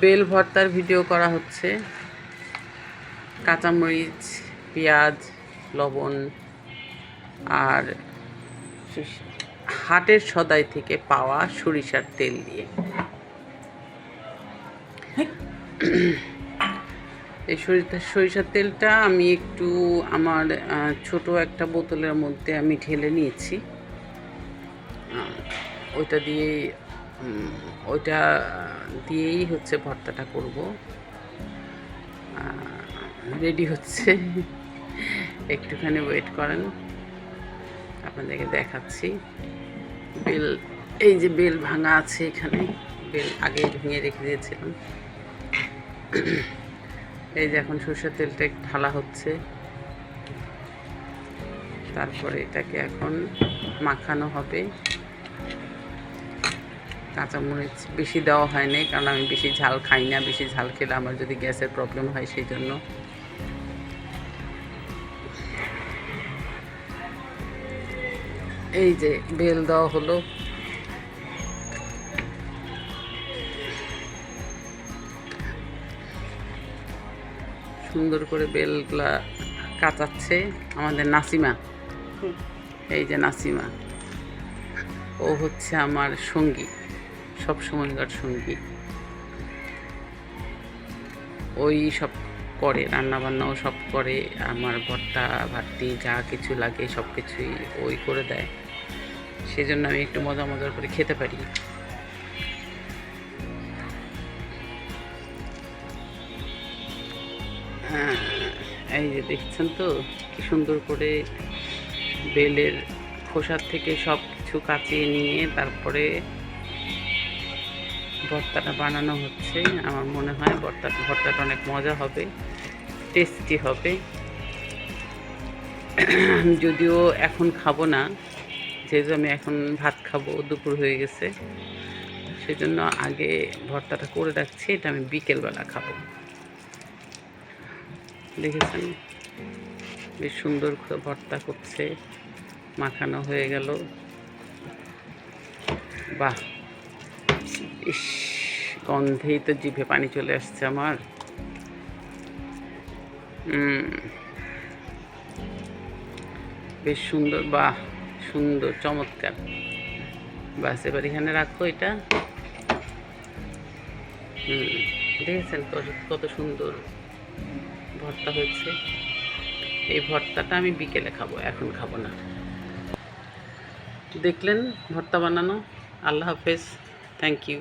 Bell ভর্তার video করা হচ্ছে। কাঁচামরিচ, পেঁয়াজ, লবণ আর হাটের সদাই থেকে পাওয়া সরিষার তেল দিয়ে। এই সরিষার তেলটা আমি একটু আমার ছোট একটা বোতলের মধ্যে আমি ঢেলে নিয়েছি। ওইটা দিয়েই হচ্ছে ভর্তাটা করব। রেডি হচ্ছে, একটুখানি ওয়েট করেন, আপনাদেরকে দেখাচ্ছি। এই যে বেল ভাঙা আছে, এখানে বেল আগে ভেঙে রেখে দিয়েছিলাম। এই যে এখন সরষের তেলটা ঢালা হচ্ছে, তারপরে এটাকে এখন মাখানো হবে। কাঁচামরিচ বেশি দেওয়া হয়নি, কারণ আমি বেশি ঝাল খাই না। বেশি ঝাল খেলে আমার যদি গ্যাসের প্রবলেম হয়, সেই জন্য। এই যে বেল দেওয়া হলো, সুন্দর করে বেলগুলা কাটাচ্ছে আমাদের নাসিমা। এই যে নাসিমা, ও হচ্ছে আমার সঙ্গী, সব সময়কার সঙ্গী। ওই সব করে, রান্নাবান্নাও সব করে, আমার ভর্তা ভাতি যা কিছু লাগে সব কিছুই ওই করে দেয়। সেজন্য আমি একটু মজা করে খেতে পারি। এই যে দেখছেন তো কি সুন্দর করে বেলের খোসার থেকে সব কিছু কাচিয়ে নিয়ে তারপরে ভর্তাটা বানানো হচ্ছে। আমার মনে হয় ভর্তাটা অনেক মজা হবে, টেস্টি হবে। যদিও এখন খাবো না, যেহেতু আমি এখন ভাত খাবো, দুপুর হয়ে গেছে, সেজন্য আগে ভর্তাটা করে রাখছি। এটা আমি বিকেলবেলা খাবো। দেখেছেন বেশ সুন্দর করে ভর্তা করছে, মাখানো হয়ে গেল। বাহ, ইস, গন্ধেই তো জিভে পানি চলে আসছে আমার। বেশ সুন্দর, বাহ, সুন্দর, চমৎকার। বাস, এবার এখানে রাখো এটা। দেখেছেন কত সুন্দর ভর্তা হয়েছে। এই ভর্তাটা আমি বিকেলে খাবো, এখন খাবো না। দেখলেন ভর্তা বানানো। আল্লাহ হাফেজ, থ্যাংক ইউ।